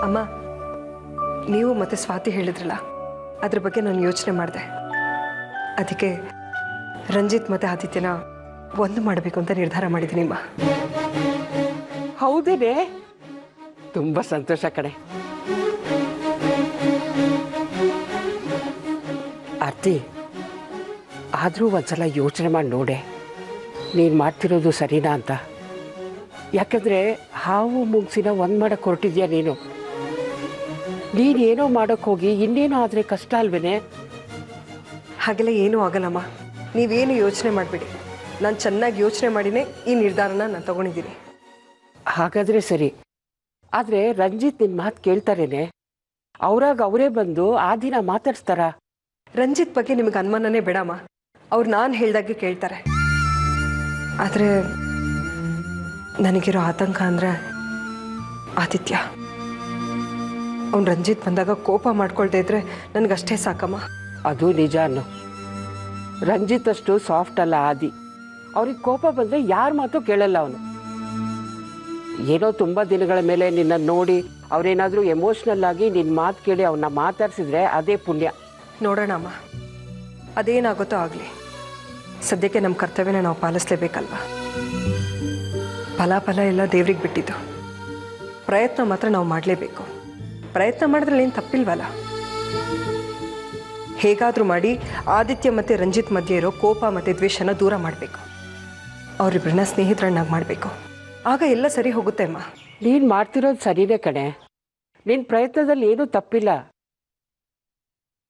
ಅಮ್ಮ, ನೀವು ಮತ್ತೆ ಸ್ವಾತಿ ಹೇಳಿದ್ರಲ್ಲ, ಅದ್ರ ಬಗ್ಗೆ ನಾನು ಯೋಚನೆ ಮಾಡಿದೆ. ಅದಕ್ಕೆ ರಂಜಿತ್ ಮತ್ತೆ ಆದಿತ್ಯನ ಒಂದು ಮಾಡಬೇಕು ಅಂತ ನಿರ್ಧಾರ ಮಾಡಿದ್ದೀನಿ ಅಮ್ಮ. ಹೌದೇನೆ, ತುಂಬ ಸಂತೋಷ ಕಣೆ. ಆರ್ತಿ, ಆದರೂ ಒಂದ್ಸಲ ಯೋಚನೆ ಮಾಡಿ ನೋಡೆ, ನೀನು ಮಾಡ್ತಿರೋದು ಸರಿನಾ ಅಂತ. ಯಾಕಂದರೆ ಹಾವು ಮುಂಗ್ಸಿನ ಒಂದು ಮಾಡಕ್ಕೆ ಹೊರಟಿದ್ಯಾ ನೀನು. ನೀನೇನೋ ಮಾಡೋಕ್ಕೆ ಹೋಗಿ ಇನ್ನೇನೋ ಆದರೆ ಕಷ್ಟ ಅಲ್ವೇನೆ? ಹಾಗೆಲ್ಲ ಏನೂ ಆಗಲ್ಲಮ್ಮ, ನೀವೇನು ಯೋಚನೆ ಮಾಡಬೇಡಿ. ನಾನು ಚೆನ್ನಾಗಿ ಯೋಚನೆ ಮಾಡಿನೇ ಈ ನಿರ್ಧಾರನ ನಾನು ತಗೊಂಡಿದ್ದೀನಿ. ಹಾಗಾದರೆ ಸರಿ. ಆದರೆ ರಂಜಿತ್ ನಿನ್ನ ಮಾತು ಕೇಳ್ತಾರೇನೆ? ಅವರಾಗ ಅವರೇ ಬಂದು ಆ ದಿನ ಮಾತಾಡ್ಸ್ತಾರ? ರಂಜಿತ್ ಬಗ್ಗೆ ನಿಮಗೆ ಅನುಮಾನನೇ ಬೇಡಮ್ಮ, ಅವ್ರು ನಾನು ಹೇಳ್ದಾಗೆ ಕೇಳ್ತಾರೆ. ಆದರೆ ನನಗಿರೋ ಆತಂಕ ಅಂದರೆ ಆದಿತ್ಯ. ಅವ್ನು ರಂಜಿತ್ ಬಂದಾಗ ಕೋಪ ಮಾಡ್ಕೊಳ್ತಾ ಇದ್ರೆ ನನಗಷ್ಟೇ ಸಾಕಮ್ಮ. ಅದು ನಿಜ ಅನ್ನೋ. ರಂಜಿತ್ ಅಷ್ಟು ಸಾಫ್ಟ್ ಅಲ್ಲ ಆದಿ. ಅವ್ರಿಗೆ ಕೋಪ ಬಂದರೆ ಯಾರ ಮಾತು ಕೇಳಲ್ಲ ಅವನು. ಏನೋ ತುಂಬ ದಿನಗಳ ಮೇಲೆ ನಿನ್ನನ್ನು ನೋಡಿ ಅವರೇನಾದರೂ ಎಮೋಷ್ನಲ್ ಆಗಿ ನಿನ್ನ ಮಾತು ಕೇಳಿ ಅವನ್ನ ಮಾತಾಡ್ಸಿದ್ರೆ ಅದೇ ಪುಣ್ಯ. ನೋಡೋಣ ಅಮ್ಮ, ಅದೇನಾಗುತ್ತೋ ಆಗಲಿ. ಸದ್ಯಕ್ಕೆ ನಮ್ಮ ಕರ್ತವ್ಯನ ನಾವು ಪಾಲಿಸ್ಲೇಬೇಕಲ್ವ. ಫಲ ಎಲ್ಲ ದೇವ್ರಿಗೆ ಬಿಟ್ಟಿದ್ದು. ಪ್ರಯತ್ನ ಮಾತ್ರ ನಾವು ಮಾಡಲೇಬೇಕು. ಪ್ರಯತ್ನ ಮಾಡಿದ್ರಲ್ಲಿ ಏನು ತಪ್ಪಿಲ್ವಲ್ಲ. ಹೇಗಾದರೂ ಮಾಡಿ ಆದಿತ್ಯ ಮತ್ತು ರಂಜಿತ್ ಮಧ್ಯೆ ಇರೋ ಕೋಪ ಮತ್ತು ದ್ವೇಷನ ದೂರ ಮಾಡಬೇಕು. ಅವರಿಬ್ಬರನ್ನ ಸ್ನೇಹಿತರನ್ನಾಗಿ ಮಾಡಬೇಕು. ಆಗ ಎಲ್ಲ ಸರಿ ಹೋಗುತ್ತೆ ಅಮ್ಮ. ನೀನು ಮಾಡ್ತಿರೋದು ಸರಿನೇ ಕಣೆ. ನಿನ್ನ ಪ್ರಯತ್ನದಲ್ಲಿ ಏನೂ ತಪ್ಪಿಲ್ಲ.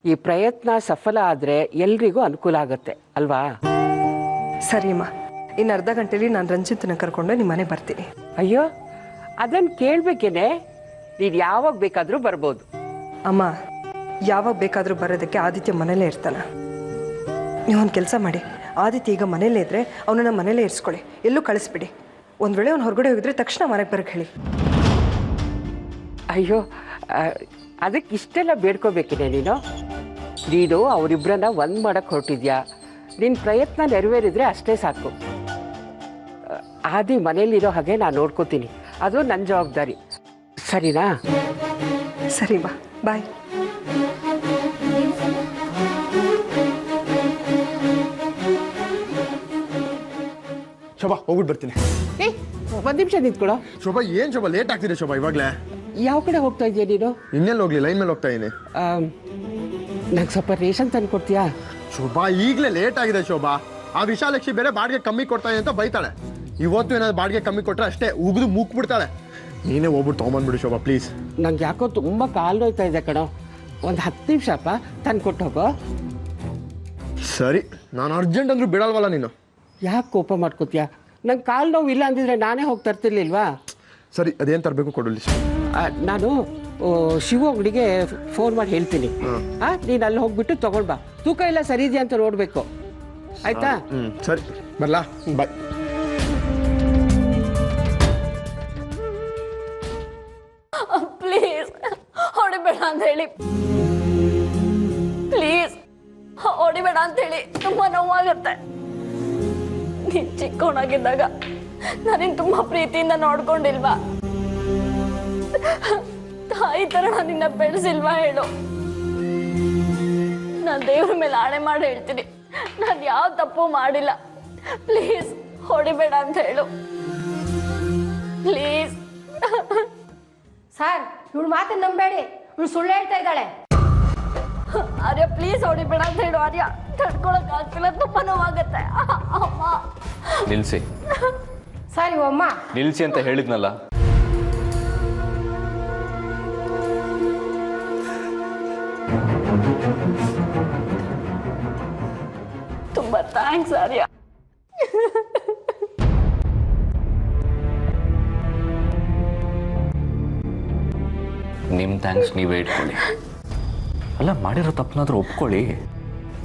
ಈ ಪ್ರಯತ್ನ ಸಫಲ ಆದರೆ ಎಲ್ರಿಗೂ ಅನುಕೂಲ ಆಗುತ್ತೆ ಅಲ್ವಾ? ಸರಿಮ್ಮ, ಇನ್ನು ಅರ್ಧ ಗಂಟೆಲಿ ನಾನು ರಂಜಿತ್ನ ಕರ್ಕೊಂಡು ನಿಮ್ಮ ಮನೆ ಬರ್ತೀನಿ. ಅಯ್ಯೋ, ಅದನ್ನು ಕೇಳಬೇಕೇನೆ. ನೀನು ಯಾವಾಗ ಬೇಕಾದರೂ ಬರ್ಬೋದು. ಅಮ್ಮ, ಯಾವಾಗ ಬೇಕಾದರೂ ಬರೋದಕ್ಕೆ ಆದಿತ್ಯ ಮನೇಲೇ ಇರ್ತಾನ. ನೀವೊಂದು ಕೆಲಸ ಮಾಡಿ, ಆದಿತ್ಯ ಈಗ ಮನೇಲೇ ಇದ್ದರೆ ಅವನನ್ನ ಮನೇಲೇ ಇರಿಸ್ಕೊಳ್ಳಿ, ಎಲ್ಲೂ ಕಳಿಸ್ಬಿಡಿ. ಒಂದು ವೇಳೆ ಅವ್ನು ಹೊರಗಡೆ ಹೋಗಿದ್ರೆ ತಕ್ಷಣ ಮನೆಗೆ ಬರೋಕ್ಕೆ ಹೇಳಿ. ಅಯ್ಯೋ, ಅದಕ್ಕೆ ಇಷ್ಟೆಲ್ಲ ಬೇಡ್ಕೋಬೇಕೇನೆ ನೀನು? ನೀನು ಅವರಿಬ್ಬರನ್ನ ಒಂದು ಮಾಡೋಕ್ಕೆ ಹೊರಟಿದ್ಯಾ. ನಿನ್ನ ಪ್ರಯತ್ನ ನೆರವೇರಿದ್ರೆ ಅಷ್ಟೇ ಸಾಕು. ಆದಿ ಮನೇಲಿರೋ ಹಾಗೆ ನಾನು ನೋಡ್ಕೋತೀನಿ. ಅದು ನನ್ನ ಜವಾಬ್ದಾರಿ. ಸರಿನಾ? ಸರಿ ಬಾ, ಬಾಯ್. ಶೋಭಾ, ಹೋಗ್ಬಿಟ್ಟು ಬರ್ತೀನಿ. ಒಂದು ನಿಮಿಷ ನಿಂತ್ಕೊಳ್ಳೋ. ಶೋಭಾ, ಏನು ಶೋಭಾ, ಲೇಟ್ ಆಗ್ತಿದೆ ಶೋಭಾ ಇವಾಗಲೇ. ಯಾವ ಕಡೆ ಹೋಗ್ತಾ ಇದೆಯಾ ನೀನು? ಇನ್ನೆಲ್ಲಿ ಹೋಗ್ಲಿ, ಲೈನ್ ಮೇಲೆ ಹೋಗ್ತಾ ಇದ್ದೀನಿ. ನಂಗೆ ಸ್ವಲ್ಪ ರೇಷನ್ ತಂದು ಕೊಡ್ತೀಯಾ? ಶೋಭಾ, ಈಗಲೇ ಲೇಟ್ ಆಗಿದೆ ಶೋಭಾ. ಆ ವಿಶಾಲಕ್ಷಿ ಬೇರೆ ಬಾಡಿಗೆ ಕಮ್ಮಿ ಕೊಡ್ತಾ ಇದೆ ಅಂತ ಬೈತಾಳೆ. ಇವತ್ತು ಏನಾದ್ರು ಬಾಡಿಗೆ ಕಮ್ಮಿ ಕೊಟ್ಟರೆ ಅಷ್ಟೇ ಉಗಿದು ಮೂಕ್ ಬಿಡ್ತಾಳೆ. ನೀನೇ ಹೋಗ್ಬಿಟ್ಟು ತೊಗೊಂಬಂದ್ಬಿಡು ಶೋಭಾ, ಪ್ಲೀಸ್. ನಂಗೆ ಯಾಕೋ ತುಂಬ ಕಾಲು ನೋಯ್ತಾ ಇದೆ ಕಣೋ. ಒಂದು 10 ನಿಮಿಷಪ್ಪ ತಂದು ಕೊಟ್ಟು ಹೋಗೋ. ಸರಿ, ನಾನು ಅರ್ಜೆಂಟ್ ಅಂದ್ರೂ ಬಿಡಲ್ವಲ್ಲ ನೀನು. ಯಾಕೆ ಕೋಪ ಮಾಡ್ಕೋತೀಯಾ? ನಂಗೆ ಕಾಲು ನೋವು ಇಲ್ಲ ಅಂದಿದ್ರೆ ನಾನೇ ಹೋಗಿ ತರ್ತಿರ್ಲಿಲ್ವಾ? ಸರಿ, ಅದೇನು ತರಬೇಕು ಕೊಡಲಿ. ನಾನು ಶಿವ ಅಂಗಡಿಗೆ ಫೋನ್ ಮಾಡಿ ಹೇಳ್ತೀನಿ. ನೀನು ಅಲ್ಲಿ ಹೋಗ್ಬಿಟ್ಟು ತಗೊಂಡ್ ಬಾ. ತೂಕ ಎಲ್ಲ ಸರಿ ಇದೆಯಾ ಅಂತ ನೋಡಬೇಕು, ಆಯ್ತಾ? ಸರಿ, ಬರ್ಲಾ? ಬಾಯ್. ಪ್ಲೀಸ್ ಹೊಡಿಬೇಡ ಅಂತ ಹೇಳಿ, ಪ್ಲೀಸ್ ಹೊಡಿಬೇಡ ಅಂತ ಹೇಳಿ. ತುಂಬಾ ನೋವಾಗತ್ತೆ. ನೀನ್ ಚಿಕ್ಕವನಾಗಿದ್ದಾಗ ನಾನಿನ್ ತುಂಬಾ ಪ್ರೀತಿಯಿಂದ ನೋಡ್ಕೊಂಡಿಲ್ವಾ? ತಾಯಿ ತರ ನಾನು ನಿನ್ನ ಬೆಳೆಸಿಲ್ವಾ ಹೇಳು? ನಾನು ದೇವ್ರ ಮೇಲೆ ಆಣೆ ಮಾಡಿ ಹೇಳ್ತೀನಿ, ನಾನು ಯಾವ ತಪ್ಪು ಮಾಡಿಲ್ಲ. ಪ್ಲೀಸ್ ಹೊಡಿಬೇಡ ಅಂತ ಹೇಳು, ಪ್ಲೀಸ್. ಸರ್, ಇವಳು ಮಾತನ್ನು ನಂಬೇಡಿ, ಇವಳು ಸುಳ್ಳು ಹೇಳ್ತಾ ಇದ್ದಾಳೆ. ಆರ್ಯ, ಪ್ಲೀಸ್ ಹೊಡಿಬೇಡ ಅಂತ ಹೇಳು. ಆರ್ಯ, ತಡ್ಕೊಳಕ್ ಆಗ್ತಿಲ್ಲ, ತುಂಬಾ ನೋವಾಗತ್ತೆ. ಅಮ್ಮ, ನಿಲ್ಸಿ. ಸರ್, ಇವಮ್ಮ ನಿಲ್ಸಿ ಅಂತ ಹೇಳಿದ್ನಲ್ಲ. ತುಂಬಾ ಥ್ಯಾಂಕ್ಸ್ ಆರ್ಯ. ನಿಮ್ಮ ಥ್ಯಾಂಕ್ಸ್ ನೀವೇ ಇಟ್ಕೊಳ್ಳಿ. ಅಲ್ಲ, ಮಾಡಿರೋ ತಪ್ಪನಾದ್ರೂ ಒಪ್ಕೊಳ್ಳಿ.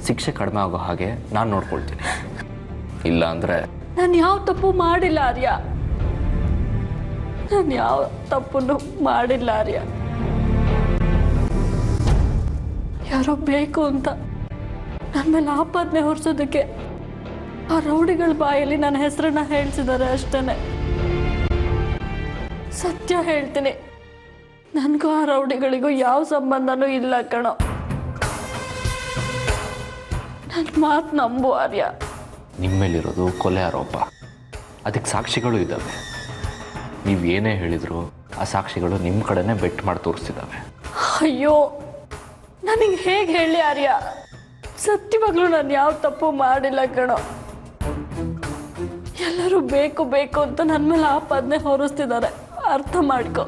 ಶಿಕ್ಷೆ ಕಡಿಮೆ ಆಗೋ ಹಾಗೆ ನಾನು ನೋಡ್ಕೊಳ್ತೀನಿ. ಇಲ್ಲ ಅಂದರೆ ನಾನು ಯಾವ ತಪ್ಪು ಮಾಡಿಲ್ಲ ಆರ್ಯ. ನಾನು ಯಾವ ತಪ್ಪನ್ನು ಮಾಡಿಲ್ಲ ಆರ್ಯ. ಯಾರೋ ಬೇಕು ಅಂತ ನನ್ನ ಮೇಲೆ ಆಪಾದನೆ ಹೊರಿಸೋದಕ್ಕೆ ಆ ರೌಡಿಗಳ ಬಾಯಲ್ಲಿ ನನ್ನ ಹೆಸರನ್ನ ಹೇಳ್ಸಿದ್ದಾರೆ ಅಷ್ಟೇ. ಸತ್ಯ ಹೇಳ್ತೀನಿ, ನನಗೂ ಆ ರೌಡಿಗಳಿಗೂ ಯಾವ ಸಂಬಂಧನೂ ಇಲ್ಲ ಕಣೋ. ನನ್ನ ಮಾತು ನಂಬು ಆರ್ಯ. ನಿಮ್ಮೇಲಿರೋದು ಕೊಲೆ ಆರೋಪ, ಅದಕ್ಕೆ ಸಾಕ್ಷಿಗಳು ಇದ್ದಾವೆ. ನೀವು ಏನೇ ಹೇಳಿದ್ರು ಆ ಸಾಕ್ಷಿಗಳು ನಿಮ್ಮ ಕಡೆನೇ ಬೆಟ್ ಮಾಡಿ ತೋರಿಸ್ತಿದ್ದಾವೆ. ಅಯ್ಯೋ, ನನಗೆ ಹೇಗೆ ಹೇಳಿ ಆರ್ಯ? ಸತ್ಯವಾಗ್ಲೂ ನಾನು ಯಾವ ತಪ್ಪು ಮಾಡಿಲ್ಲ ಕಣೋ. ಎಲ್ಲರೂ ಬೇಕು ಬೇಕು ಅಂತ ನನ್ನ ಮೇಲೆ ಆಪಾದನೆ ಹೊರಿಸ್ತಿದ್ದಾರೆ, ಅರ್ಥ ಮಾಡ್ಕೊ.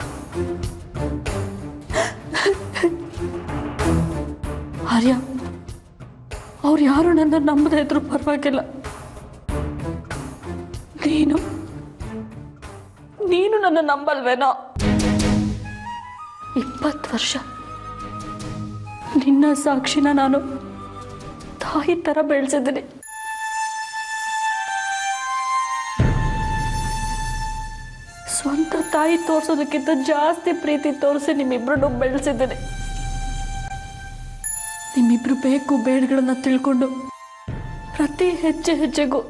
ಆರ್ಯ, ಅವ್ರು ಯಾರು ನನ್ನ ನಂಬದೇ ಇದ್ರು ಪರವಾಗಿಲ್ಲ. ನೀನು ನನ್ನ ನಂಬಲ್ವೇನೋ? 20 ವರ್ಷ ನಿನ್ನ ಸಾಕ್ಷಿನ ನಾನು ತಾಯಿ ಥರ ಬೆಳೆಸಿದ್ದೀನಿ. ಸ್ವಂತ ತಾಯಿ ತೋರಿಸೋದಕ್ಕಿಂತ ಜಾಸ್ತಿ ಪ್ರೀತಿ ತೋರಿಸಿ ನಿಮ್ಮಿಬ್ರನ್ನು ಬೆಳೆಸಿದ್ದೀನಿ. ನಿಮ್ಮಿಬ್ರು ಬೇಕು ಬೇಡಗಳನ್ನ ತಿಳ್ಕೊಂಡು ಪ್ರತಿ ಹೆಜ್ಜೆ ಹೆಜ್ಜೆಗೂ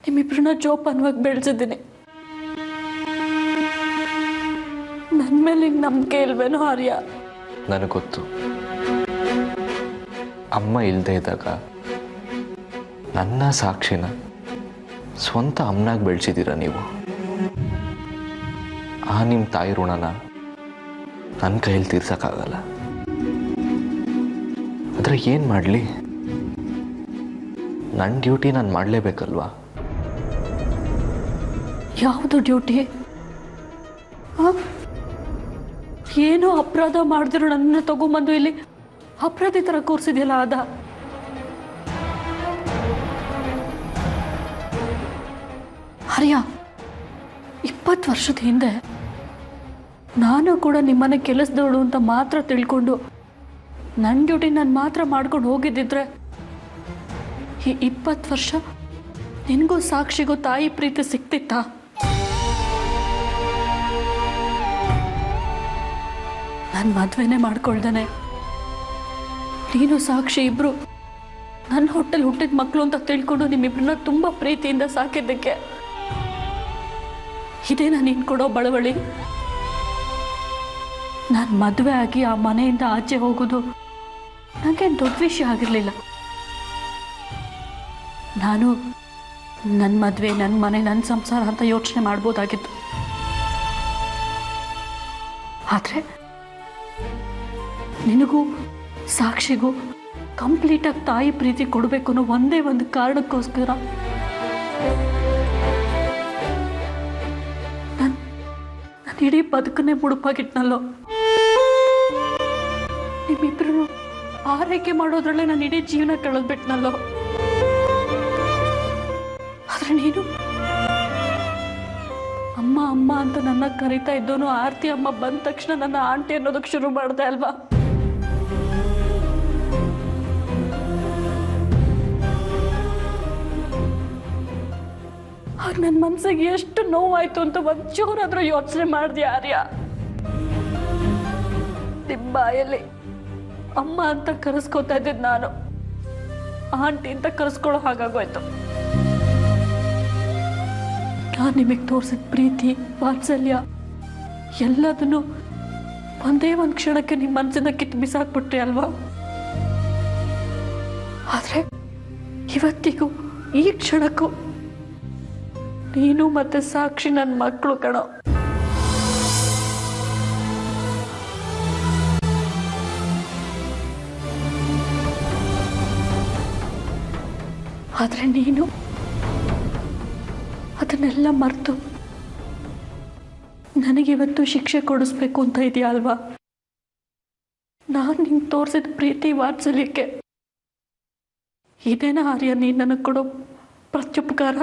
ನಿಮ್ಮಿಬ್ರನ್ನ ಜೋಪಾನವಾಗಿ ಬೆಳೆಸಿದ್ದೀನಿ. ನನ್ನ ಮೇಲೆ ನಂಬಿಕೆ ಇಲ್ವೇನೋ ಆರ್ಯ? ನನಗೆ ಗೊತ್ತು. ಅಮ್ಮ ಇಲ್ಲದೆ ಇದ್ದಾಗ ನನ್ನ ಸಾಕ್ಷಿನ ಸ್ವಂತ ಅಮ್ಮನಾಗಿ ಬೆಳೆಸಿದ್ದೀರ ನೀವು. ಆ ನಿಮ್ಮ ತಾಯಿ ಋಣನ ನನ್ನ ಕೈಯಲ್ಲಿ ತೀರ್ಸೋಕ್ಕಾಗಲ್ಲ. ಆದರೆ ಏನು ಮಾಡಲಿ, ನನ್ನ ಡ್ಯೂಟಿ ನಾನು ಮಾಡಲೇಬೇಕಲ್ವಾ? ಯಾವುದು ಡ್ಯೂಟಿ? ಏನೋ ಅಪರಾಧ ಮಾಡಿದ್ರು ನನ್ನ ತಗೊಂಬಂದು ಇಲ್ಲಿ ಅಪರಾಧಿ ಥರ ಕೂರಿಸಿದೆಯಲ್ಲ ಅದ? ಆರ್ಯ, 20 ವರ್ಷದ ಹಿಂದೆ ನಾನು ಕೂಡ ನಿಮ್ಮನೆ ಕೆಲಸದವಳು ಅಂತ ಮಾತ್ರ ತಿಳ್ಕೊಂಡು ನನ್ನ ಡ್ಯೂಟಿ ನಾನು ಮಾತ್ರ ಮಾಡ್ಕೊಂಡು ಹೋಗಿದ್ದಿದ್ರೆ ಈ 20 ವರ್ಷ ನಿನಗೂ ಸಾಕ್ಷಿಗೂ ತಾಯಿ ಪ್ರೀತಿ ಸಿಕ್ತಿತ್ತಾ? ನಾನು ಮದುವೆನೇ ಮಾಡ್ಕೊಳ್ದೇನೆ ನೀನು ಸಾಕ್ಷಿ ಇಬ್ರು ನನ್ನ ಹೊಟ್ಟೆಲಿ ಹುಟ್ಟಿದ ಮಕ್ಕಳು ಅಂತ ತಿಳ್ಕೊಂಡು ನಿಮ್ಮಿಬ್ರನ್ನ ತುಂಬ ಪ್ರೀತಿಯಿಂದ ಸಾಕಿದ್ದಕ್ಕೆ ಇದೇ ನಾನು ನೀನು ಕೊಡೋ ಬಳವಳಿ? ನಾನು ಮದುವೆ ಆಗಿ ಆ ಮನೆಯಿಂದ ಆಚೆ ಹೋಗೋದು ನನಗೆ ದೊಡ್ಡ ವಿಷಯ ಆಗಿರಲಿಲ್ಲ. ನಾನು ನನ್ನ ಮದುವೆ, ನನ್ನ ಮನೆ, ನನ್ನ ಸಂಸಾರ ಅಂತ ಯೋಚನೆ ಮಾಡ್ಬೋದಾಗಿತ್ತು. ಆದರೆ ನಿನಗೂ ಸಾಕ್ಷಿಗೂ ಕಂಪ್ಲೀಟಾಗಿ ತಾಯಿ ಪ್ರೀತಿ ಕೊಡಬೇಕು ಅನ್ನೋ ಒಂದೇ ಒಂದು ಕಾರಣಕ್ಕೋಸ್ಕರ ನಾನು ಇಡೀ ಬದುಕನ್ನೇ ಮುಡುಪಾಗಿಟ್ನಲ್ಲೋ. ನಿಮ್ಮಿಬ್ರು ಆರೈಕೆ ಮಾಡೋದ್ರಲ್ಲೇ ನಾನು ಇಡೀ ಜೀವನ ಕಳೆದ್ಬಿಟ್ನಲ್ಲೋ. ಆದ್ರೆ ನೀನು ಅಮ್ಮ ಅಮ್ಮ ಅಂತ ನನ್ನ ಕರೀತಾ ಇದ್ದೋನು ಆರ್ತಿ ಅಮ್ಮ ಬಂದ ತಕ್ಷಣ ನನ್ನ ಆಂಟಿ ಅನ್ನೋದಕ್ಕೆ ಶುರು ಮಾಡಿದೆ ಅಲ್ವಾ? ಆಗ ನನ್ನ ಮನಸ್ಸಿಗೆ ಎಷ್ಟು ನೋವಾಯ್ತು ಅಂತ ಒಂಚೂರಾದ್ರೂ ಯೋಚನೆ ಮಾಡಿದೆ ಆರ್ಯ? ನಿಮ್ಮ ಬಾಯಲ್ಲಿ ಅಮ್ಮ ಅಂತ ಕರೆಸ್ಕೋತಾ ಇದ್ದಿದ್ದು ನಾನು ಆಂಟಿ ಅಂತ ಕರೆಸ್ಕೊಳ್ಳೋ ಹಾಗಾಗೋಯ್ತು. ನಾನು ನಿಮಗೆ ತೋರಿಸಿದ ಪ್ರೀತಿ, ವಾತ್ಸಲ್ಯ ಎಲ್ಲದನ್ನು ಒಂದೇ ಒಂದು ಕ್ಷಣಕ್ಕೆ ನಿಮ್ಮ ಮನಸ್ಸಿಂದ ಕಿತ್ತು ಬಿಸಾಕ್ಬಿಟ್ರಿ ಅಲ್ವಾ? ಆದರೆ ಇವತ್ತಿಗೂ ಈ ಕ್ಷಣಕ್ಕೂ ನೀನು ಮತ್ತೆ ಸಾಕ್ಷಿ ನನ್ನ ಮಕ್ಕಳು ಕಣೋ. ಆದರೆ ನೀನು ಅದನ್ನೆಲ್ಲ ಮರೆತು ನನಗಿವತ್ತು ಶಿಕ್ಷೆ ಕೊಡಿಸ್ಬೇಕು ಅಂತ ಇದೆಯಾ ಅಲ್ವಾ? ನಾನು ನಿಂಗೆ ತೋರಿಸಿದ ಪ್ರೀತಿ ವಾತ್ಸಲ್ಯಕ್ಕೆ ಇದೇನಾ ಆರ್ಯ ನೀನು ನನಗೆ ಕೊಡೋ ಪ್ರತ್ಯುಪಕಾರ?